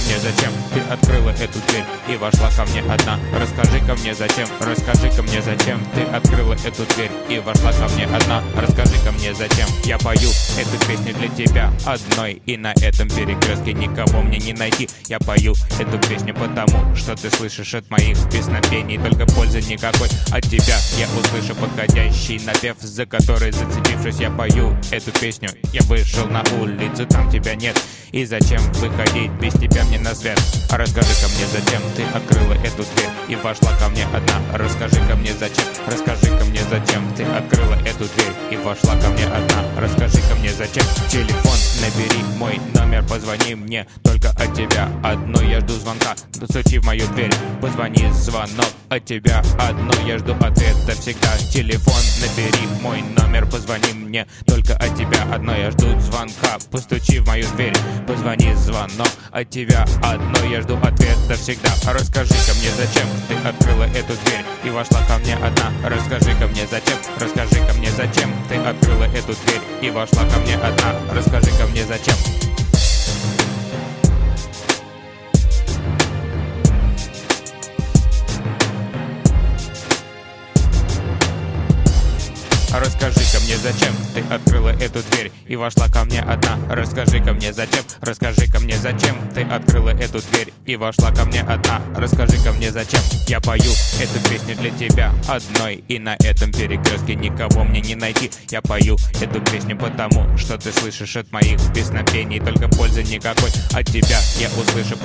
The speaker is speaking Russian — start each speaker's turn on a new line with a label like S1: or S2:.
S1: мне, зачем ты открыла эту дверь и вошла ко мне одна? Расскажи-ка мне, зачем, расскажи-ка мне, зачем ты открыла эту дверь и вошла ко мне одна? Расскажи-ка мне, зачем я пою эту песню для тебя одной, и на этом перекрестке никого мне не найти. Я пою эту песню потому, что ты слышишь от моих песнопений только пользы никакой. От тебя я услышу подходящий напев, за который, зацепившись, я пою эту песню. Я вышел на улицу, там тебя нет, и зачем выходить без тебя мне на свет? Расскажи-ка мне, зачем ты открыла эту дверь и вошла ко мне одна? Расскажи-ка мне, зачем, расскажи-ка мне, зачем ты открыла эту дверь и вошла ко мне одна? Расскажи-ка мне, зачем. Телефон набери, мой номер, позвони мне только от тебя одну, я жду звонка. Стучи в мою дверь, позвони, звонок от тебя одну, я жду ответа всегда. Телефон набери, мой номер, позвони мне только от тебя одно, я жду звонка. Постучи в мою дверь, позвони, звонок от тебя одно, я жду ответа всегда. Расскажи-ка мне, зачем ты открыла эту дверь и вошла ко мне одна? Расскажи-ка мне, зачем, расскажи-ка мне, зачем ты открыла эту дверь и вошла ко мне одна? Расскажи-ка мне, зачем. Расскажи-ка мне, зачем ты открыла эту дверь и вошла ко мне одна? Расскажи-ка мне, зачем, расскажи-ка мне, зачем ты открыла эту дверь и вошла ко мне одна? Расскажи-ка мне, зачем я пою эту песню для тебя одной, и на этом перекрестке никого мне не найти. Я пою эту песню потому, что ты слышишь от моих песнопений только пользы никакой. От тебя я услышу